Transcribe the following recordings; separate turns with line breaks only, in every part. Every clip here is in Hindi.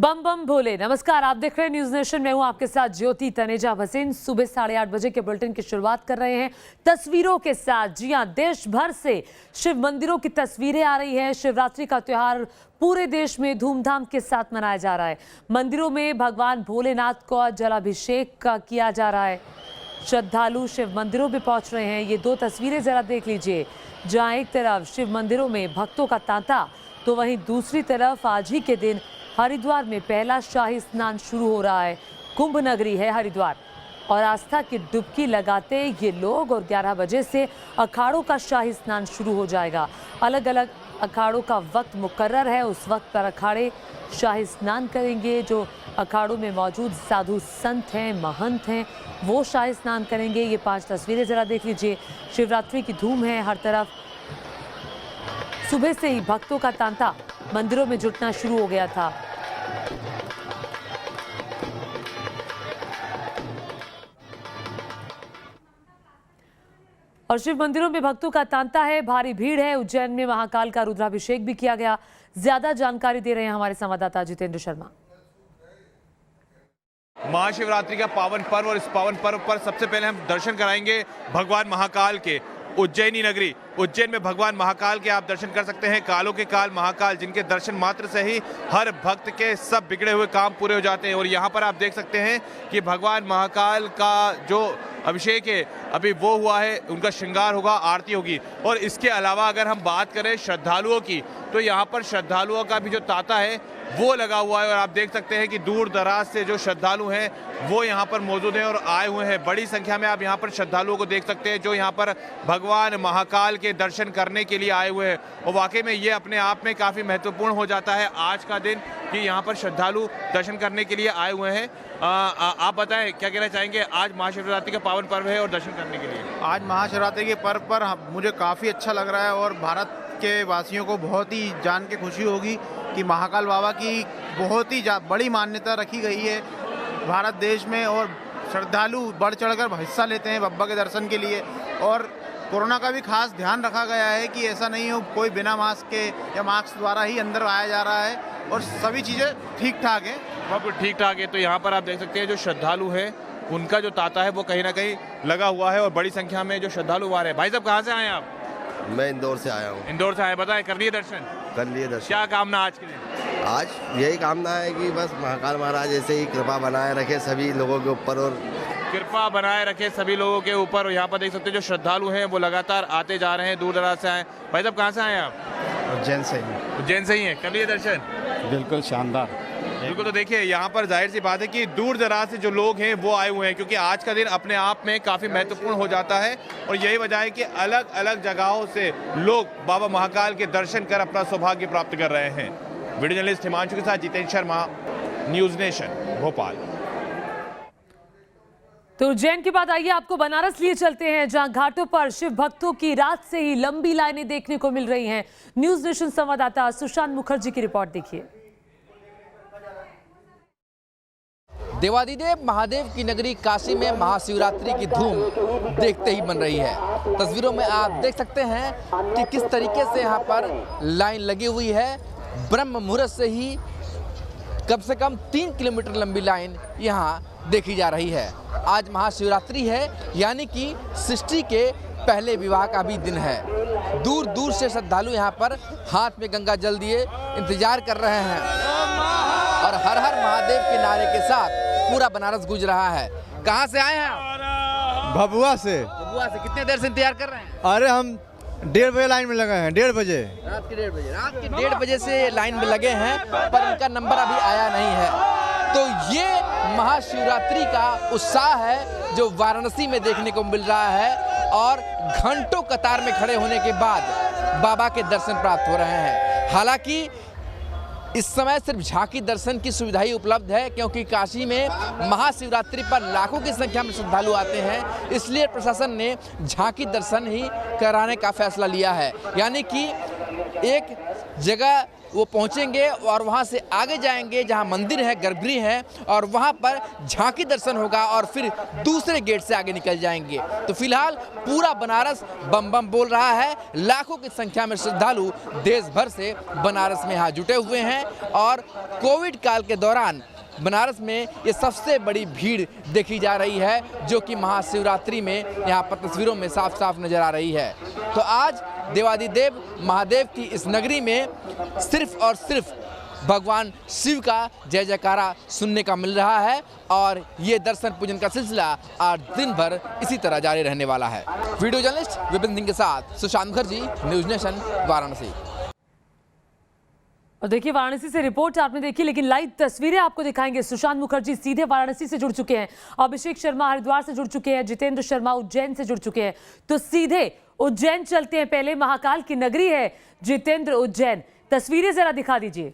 बम बम भोले। नमस्कार, आप देख रहे हैं न्यूज नेशन। मैं हूं आपके साथ ज्योति तनेजा भसीन। सुबह 8:30 बजे के बुलेटिन की शुरुआत कर रहे हैं तस्वीरों के साथ। जी हां, देश भर से शिव मंदिरों की तस्वीरें आ रही हैं। शिवरात्रि का त्योहार पूरे देश में धूमधाम के साथ मनाया जा रहा है। मंदिरों में भगवान भोलेनाथ को जलाभिषेक किया जा रहा है। श्रद्धालु शिव मंदिरों में पहुंच रहे हैं। ये दो तस्वीरें जरा देख लीजिए, जहां एक तरफ शिव मंदिरों में भक्तों का तांता, तो वहीं दूसरी तरफ आज ही के दिन हरिद्वार में पहला शाही स्नान शुरू हो रहा है। कुंभ नगरी है हरिद्वार और आस्था की डुबकी लगाते ये लोग, और 11 बजे से अखाड़ों का शाही स्नान शुरू हो जाएगा। अलग अलग अखाड़ों का वक्त मुकर्रर है, उस वक्त पर अखाड़े शाही स्नान करेंगे। जो अखाड़ों में मौजूद साधु संत हैं, महंत हैं, वो शाही स्नान करेंगे। ये 5 तस्वीरें जरा देख लीजिए। शिवरात्रि की धूम है हर तरफ। सुबह से ही भक्तों का तांता मंदिरों में जुटना शुरू हो गया था। और शिव मंदिरों में भक्तों का तांता है, भारी भीड़ है। उज्जैन में महाकाल का रुद्राभिषेक भी किया गया। ज्यादा जानकारी दे रहे हैं हमारे संवाददाता जितेंद्र शर्मा।
महाशिवरात्रि का पावन पर्व, और इस पावन पर्व पर सबसे पहले हम दर्शन कराएंगे भगवान महाकाल के। उज्जैनी नगरी उज्जैन में भगवान महाकाल के आप दर्शन कर सकते हैं। कालों के काल महाकाल, जिनके दर्शन मात्र से ही हर भक्त के सब बिगड़े हुए काम पूरे हो जाते हैं। और यहाँ पर आप देख सकते हैं कि भगवान महाकाल का जो अभिषेक है अभी वो हुआ है, उनका श्रृंगार होगा, आरती होगी। और इसके अलावा अगर हम बात करें श्रद्धालुओं की, तो यहाँ पर श्रद्धालुओं का भी जो तांता है वो लगा हुआ है। और आप देख सकते हैं कि दूर दराज से जो श्रद्धालु हैं वो यहाँ पर मौजूद हैं और आए हुए हैं। बड़ी संख्या में आप यहाँ पर श्रद्धालुओं को देख सकते हैं जो यहाँ पर भगवान महाकाल के दर्शन करने के लिए आए हुए हैं। और वाकई में ये अपने आप में काफ़ी महत्वपूर्ण हो जाता है आज का दिन कि यहाँ पर श्रद्धालु दर्शन करने के लिए आए हुए हैं। आप बताएं, क्या कहना चाहेंगे? आज महाशिवरात्रि का पावन पर्व है और दर्शन करने के लिए
आज महाशिवरात्रि के पर्व पर मुझे काफ़ी अच्छा लग रहा है। और भारत के वासियों को बहुत ही जान के खुशी होगी कि महाकाल बाबा की बहुत ही बड़ी मान्यता रखी गई है भारत देश में। और श्रद्धालु बढ़ चढ़कर हिस्सा लेते हैं बाबा के दर्शन के लिए। और कोरोना का भी खास ध्यान रखा गया है कि ऐसा नहीं हो कोई बिना मास्क के या मास्क द्वारा ही अंदर आया जा रहा है। और सभी चीज़ें ठीक ठाक हैं,
सब कुछ ठीक ठाक है। तो यहाँ पर आप देख सकते हैं जो श्रद्धालु हैं उनका जो तांता है वो कहीं ना कहीं लगा हुआ है और बड़ी संख्या में जो श्रद्धालु आ रहे हैं। भाई साहब, कहाँ से आए आप?
मैं इंदौर से आया हूँ।
इंदौर से आए, बताएं, कर लिए दर्शन?
कर लिए दर्शन।
क्या कामना आज के दिन?
आज यही कामना है कि बस महाकाल महाराज ऐसे ही कृपा बनाए रखे सभी लोगों के ऊपर, और
कृपा बनाए रखे सभी लोगों के ऊपर। और यहाँ पर देख सकते हैं जो श्रद्धालु हैं वो लगातार आते जा रहे हैं, दूर दराज से आए। भाई साहब, कहाँ से आए आप?
उज्जैन से ही।
उज्जैन से ही है, कर लिए दर्शन?
बिल्कुल शानदार।
बिल्कुल। तो देखिए यहाँ पर जाहिर सी बात है कि दूर दराज से जो लोग हैं वो आए हुए हैं, क्योंकि आज का दिन अपने आप में काफ़ी महत्वपूर्ण हो जाता है। और यही वजह है कि अलग अलग जगहों से लोग बाबा महाकाल के दर्शन कर अपना सौभाग्य प्राप्त कर रहे हैं। वीडियो जर्नलिस्ट हिमांशु के साथ जितेंद्र शर्मा, न्यूज नेशन, भोपाल।
तो उज्जैन के बाद आइए आपको बनारस लिए चलते हैं, जहां घाटों पर शिव भक्तों की रात से ही लंबी लाइनें देखने को मिल रही हैं। न्यूज नेशन संवाददाता सुशांत मुखर्जी की रिपोर्ट देखिए।
देवादिदेव महादेव की नगरी काशी में महाशिवरात्रि की धूम देखते ही बन रही है। तस्वीरों में आप देख सकते हैं कि किस तरीके से यहाँ पर लाइन लगी हुई है। ब्रह्म मुहूर्त से ही कम से कम 3 किलोमीटर लंबी लाइन यहाँ देखी जा रही है। आज महाशिवरात्रि है, यानी कि सृष्टि के पहले विवाह का भी दिन है। दूर दूर से श्रद्धालु यहाँ पर हाथ में गंगा जल दिए इंतजार कर रहे हैं और हर हर महादेव के नारे के साथ पूरा बनारस गूंज रहा है। कहाँ से आए हैं आप?
भभुआ से।
भभुआ से। कितने देर से इंतजार कर रहे हैं?
अरे हम 1:30 बजे लाइन में लगे हैं। 1:30 बजे,
रात के 1:30 बजे। रात के 1:30 बजे से लाइन में लगे हैं, पर इनका नंबर अभी आया नहीं है। तो ये महाशिवरात्रि का उत्साह है जो वाराणसी में देखने को मिल रहा है। और घंटों कतार में खड़े होने के बाद बाबा के दर्शन प्राप्त हो रहे हैं। हालांकि इस समय सिर्फ झांकी दर्शन की सुविधा ही उपलब्ध है, क्योंकि काशी में महाशिवरात्रि पर लाखों की संख्या में श्रद्धालु आते हैं। इसलिए प्रशासन ने झांकी दर्शन ही कराने का फैसला लिया है। यानी कि एक जगह वो पहुंचेंगे और वहां से आगे जाएंगे जहां मंदिर है, गर्भगृह है, और वहां पर झांकी दर्शन होगा और फिर दूसरे गेट से आगे निकल जाएंगे। तो फिलहाल पूरा बनारस बम बम बोल रहा है। लाखों की संख्या में श्रद्धालु देश भर से बनारस में यहाँ जुटे हुए हैं और कोविड काल के दौरान बनारस में ये सबसे बड़ी भीड़ देखी जा रही है, जो कि महाशिवरात्रि में यहाँ पर तस्वीरों में साफ साफ नजर आ रही है। तो आज देवादिदेव महादेव की इस नगरी में सिर्फ और सिर्फ भगवान शिव का जय जयकारा सुनने का मिल रहा है और ये दर्शन पूजन का सिलसिला आज दिन भर इसी तरह जारी रहने वाला है। वीडियो जर्नलिस्ट विपिन सिंह के साथ सुशांत मुखर्जी, न्यूज़ नेशन, वाराणसी।
और देखिए, वाराणसी से रिपोर्ट आपने देखी, लेकिन लाइव तस्वीरें आपको दिखाएंगे। सुशांत मुखर्जी सीधे वाराणसी से जुड़ चुके हैं, अभिषेक शर्मा हरिद्वार से जुड़ चुके हैं, जितेंद्र शर्मा उज्जैन से जुड़ चुके हैं। तो सीधे उज्जैन चलते हैं। पहले महाकाल की नगरी है जितेंद्र, उज्जैन। तस्वीरें जरा दिखा दीजिए।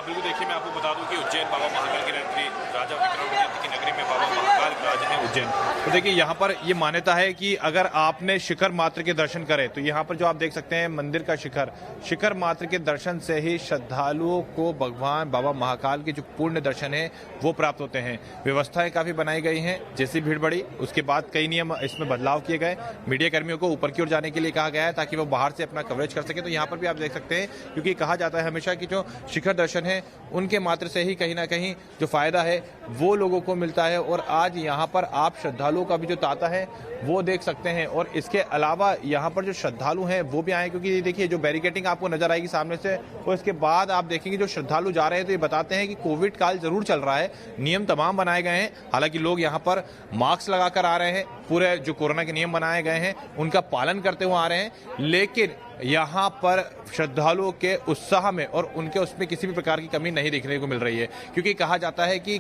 बिल्कुल, देखिए मैं आपको बता दूं कि उज्जैन बाबा महाकाल की नगरी, राजा विक्रमादित्य की नगरी में बाबा महाकाल विराज हैं उज्जैन। तो देखिए यहाँ पर ये मान्यता है कि अगर आपने शिखर मात्र के दर्शन करे तो यहाँ पर जो आप देख सकते हैं मंदिर का शिखर मात्र के दर्शन से ही श्रद्धालुओं को भगवान बाबा महाकाल के जो पूर्ण दर्शन है वो प्राप्त होते हैं। व्यवस्थाएं काफी बनाई गई हैं। जैसी भीड़ बढ़ी उसके बाद कई नियम इसमें बदलाव किए गए। मीडिया कर्मियों को ऊपर की ओर जाने के लिए कहा गया है ताकि वो बाहर से अपना कवरेज कर सके। तो यहाँ पर भी आप देख सकते हैं, क्योंकि कहा जाता है हमेशा कि जो शिखर दर्शन है उनके मात्र से ही कहीं ना कहीं जो फायदा है वो लोगों को मिलता है। और आज यहाँ पर आप श्रद्धालुओं का भी जो तांता है वो देख सकते हैं। और इसके अलावा यहाँ पर जो श्रद्धालु हैं वो भी आए, क्योंकि देखिए जो बैरिकेटिंग आपको नजर आएगी सामने से, और इसके बाद आप देखेंगे जो श्रद्धालु जा रहे हैं तो ये बताते हैं कि कोविड काल जरूर चल रहा है, नियम तमाम बनाए गए हैं। हालांकि लोग यहाँ पर मास्क लगाकर आ रहे हैं, पूरे जो कोरोना के नियम बनाए गए हैं उनका पालन करते हुए आ रहे हैं। लेकिन यहाँ पर श्रद्धालुओं के उत्साह में और उनके उसमें किसी भी प्रकार की कमी नहीं देखने को मिल रही है, क्योंकि कहा जाता है कि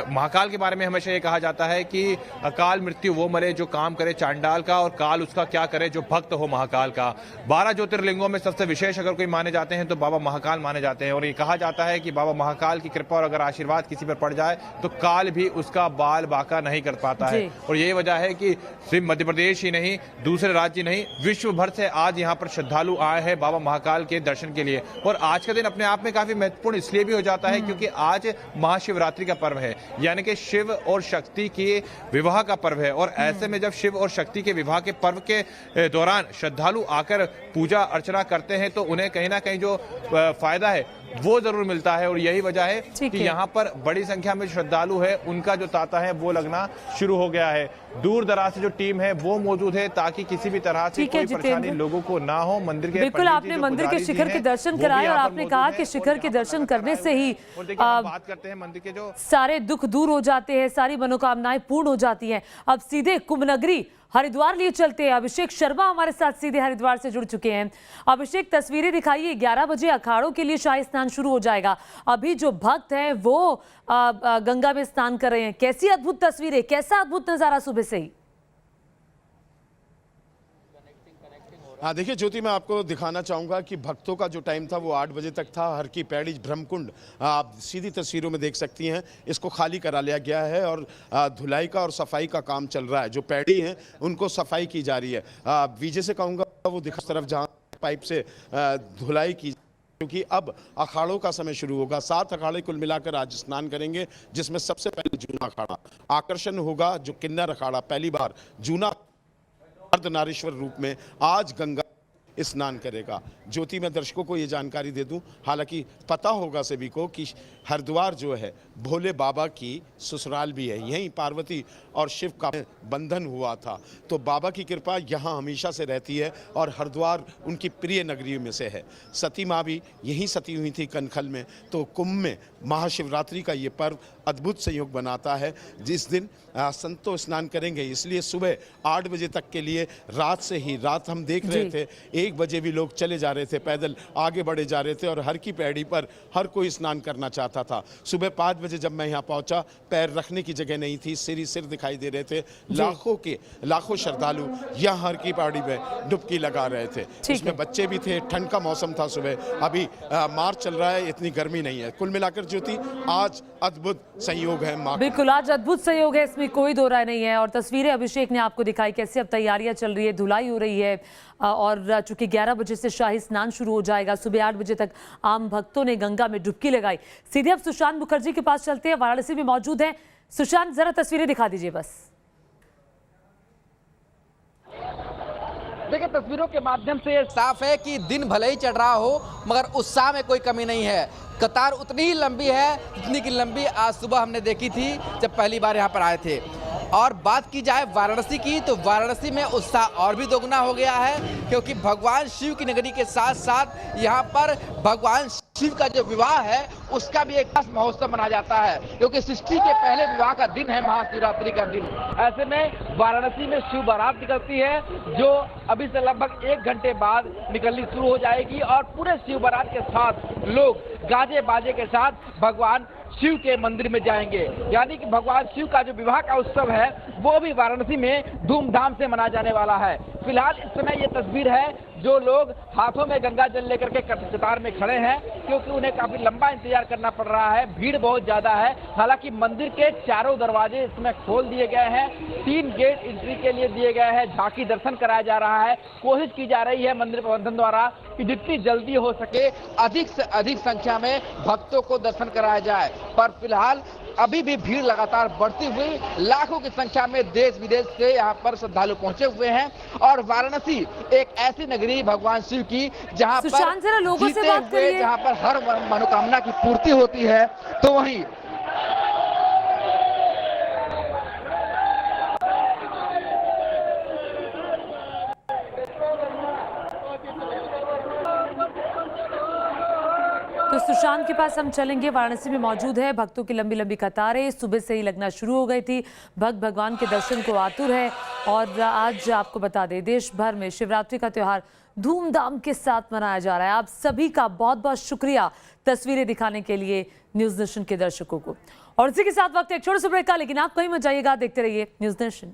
महाकाल के बारे में हमेशा ये कहा जाता है कि अकाल मृत्यु वो मरे जो काम करे चांडाल का, और काल उसका क्या करे जो भक्त हो महाकाल का। 12 ज्योतिर्लिंगों में सबसे विशेष अगर कोई माने जाते हैं तो बाबा महाकाल माने जाते हैं। और ये कहा जाता है कि बाबा महाकाल की कृपा और अगर आशीर्वाद किसी पर पड़ जाए तो काल भी उसका बाल बाका नहीं कर पाता है। और यही वजह है कि सिर्फ मध्य प्रदेश ही नहीं, दूसरे राज्य नहीं, विश्व भर से आज यहाँ पर श्रद्धालु आए हैं बाबा महाकाल के दर्शन के लिए। और आज का दिन अपने आप में काफी महत्वपूर्ण इसलिए भी हो जाता है क्योंकि आज महाशिवरात्रि का पर्व है, यानी कि शिव और शक्ति के विवाह का पर्व है। और ऐसे में जब शिव और शक्ति के विवाह के पर्व के दौरान श्रद्धालु आकर पूजा अर्चना करते हैं तो उन्हें कहीं ना कहीं जो फायदा है वो जरूर मिलता है। और यही वजह है कि यहाँ पर बड़ी संख्या में श्रद्धालु है, उनका जो तांता है वो लगना शुरू हो गया है। दूर दराज से जो टीम है वो मौजूद है ताकि किसी भी तरह से कोई परेशानी लोगों को ना हो। मंदिर के
बिल्कुल, आपने मंदिर के शिखर के दर्शन कराए और आपने कहा कि शिखर के दर्शन करने से ही
बात करते हैं मंदिर के जो
सारे दुख दूर हो जाते हैं, सारी मनोकामनाएं पूर्ण हो जाती हैं। अब सीधे कुंभ नगरी हरिद्वार लिए चलते हैं। अभिषेक शर्मा हमारे साथ सीधे हरिद्वार से जुड़ चुके हैं। अभिषेक, तस्वीरें दिखाइए। 11 बजे अखाड़ों के लिए शाही स्नान शुरू हो जाएगा। अभी जो भक्त हैं वो गंगा में स्नान कर रहे हैं। कैसी अद्भुत तस्वीरें, कैसा अद्भुत नजारा सुबह से ही।
हाँ देखिए ज्योति, मैं आपको दिखाना चाहूँगा कि भक्तों का जो टाइम था वो 8 बजे तक था। हर की पैड़ी ब्रह्मकुंड आप सीधी तस्वीरों में देख सकती हैं, इसको खाली करा लिया गया है और धुलाई का और सफाई का काम चल रहा है। जो पैड़ी हैं उनको सफाई की जा रही है। विजय से कहूँगा वो दिखा तरफ जहाँ पाइप से धुलाई की, क्योंकि अब अखाड़ों का समय शुरू होगा। 7 अखाड़े कुल मिलाकर आज स्नान करेंगे, जिसमें सबसे पहले जूना अखाड़ा आकर्षण होगा। जो किन्नर अखाड़ा पहली बार जूना अर्धनारीश्वर रूप में आज गंगा स्नान करेगा। ज्योति, मैं दर्शकों को ये जानकारी दे दूं, हालांकि पता होगा सभी को कि हरिद्वार जो है भोले बाबा की ससुराल भी है। यहीं पार्वती और शिव का बंधन हुआ था, तो बाबा की कृपा यहाँ हमेशा से रहती है और हरिद्वार उनकी प्रिय नगरियों में से है। सती माँ भी यहीं सती हुई थी कनखल में। तो कुंभ में महाशिवरात्रि का ये पर्व अद्भुत संयोग बनाता है, जिस दिन संतो स्नान करेंगे। इसलिए सुबह 8 बजे तक के लिए रात से ही, रात हम देख रहे थे 1 बजे भी लोग चले जा रहे थे, पैदल आगे बढ़े जा रहे थे और हर की पैड़ी पर हर कोई स्नान करना चाहता था। सुबह 5 बजे जब मैं यहाँ पहुँचा, पैर रखने की जगह नहीं थी, सिर ही सिर दिखाई दे रहे थे। लाखों श्रद्धालु यहाँ हर की पैड़ी में डुबकी लगा रहे थे। इसमें बच्चे भी थे, ठंड का मौसम था सुबह, अभी मार्च चल रहा है, इतनी गर्मी नहीं है। कुल मिलाकर ज्योति आज अद्भुत संयोग है।
बिल्कुल, आज अद्भुत संयोग है, इसमें कोई दो राय नहीं है। और तस्वीरें अभिषेक ने आपको दिखाई कैसे अब तैयारियां चल रही है, धुलाई हो रही है और चूंकि 11 बजे से शाही स्नान शुरू हो जाएगा, सुबह 8 बजे तक आम भक्तों ने गंगा में डुबकी लगाई। सीधे अब सुशांत मुखर्जी के पास चलते हैं, वाराणसी में मौजूद हैं। सुशांत, जरा तस्वीरें दिखा दीजिए बस।
देखिए, तस्वीरों के माध्यम से ये साफ है कि दिन भले ही चढ़ रहा हो मगर उत्साह में कोई कमी नहीं है। कतार उतनी ही लंबी है जितनी की लंबी आज सुबह हमने देखी थी जब पहली बार यहाँ पर आए थे। और बात की जाए वाराणसी की, तो वाराणसी में उत्साह और भी दोगुना हो गया है, क्योंकि भगवान शिव की नगरी के साथ साथ यहाँ पर भगवान शिव का जो विवाह है उसका भी एक खास महोत्सव मनाया जाता है, क्योंकि सृष्टि के पहले विवाह का दिन है महाशिवरात्रि का दिन। ऐसे में वाराणसी में शिव बारात निकलती है, जो अभी से लगभग 1 घंटे बाद निकलनी शुरू हो जाएगी और पूरे शिव बारात के साथ लोग गाजे बाजे के साथ भगवान शिव के मंदिर में जाएंगे। यानी कि भगवान शिव का जो विवाह का उत्सव है वो भी वाराणसी में धूमधाम से मनाया जाने वाला है। फिलहाल इस समय ये तस्वीर है, जो लोग हाथों में गंगा जल लेकर के कतार में खड़े हैं, क्योंकि उन्हें काफी लंबा इंतजार करना पड़ रहा है, भीड़ बहुत ज्यादा है। हालांकि मंदिर के चारों दरवाजे इसमें खोल दिए गए हैं, 3 गेट एंट्री के लिए दिए गए हैं, झांकी दर्शन कराया जा रहा है। कोशिश की जा रही है मंदिर प्रबंधन द्वारा कि जितनी जल्दी हो सके अधिक से अधिक संख्या में भक्तों को दर्शन कराया जाए, पर फिलहाल अभी भी भीड़ लगातार बढ़ती हुई, लाखों की संख्या में देश विदेश से यहाँ पर श्रद्धालु पहुंचे हुए हैं। और वाराणसी एक ऐसी नगरी भगवान शिव की जहाँ पर
लोगों से बात करिए,
जहाँ पर हर मनोकामना की पूर्ति होती है। तो वहीं
तो सुशांत के पास हम चलेंगे, वाराणसी में मौजूद है। भक्तों की लंबी लंबी कतारें सुबह से ही लगना शुरू हो गई थी, भक्त भगवान के दर्शन को आतुर है। और आज आपको बता दें, देश भर में शिवरात्रि का त्यौहार धूमधाम के साथ मनाया जा रहा है। आप सभी का बहुत बहुत शुक्रिया तस्वीरें दिखाने के लिए न्यूज़ नेशन के दर्शकों को। और इसी के साथ वक्त एक छोटे से ब्रेक का, लेकिन आप कहीं मत जाइएगा, देखते रहिए न्यूज़ नेशन।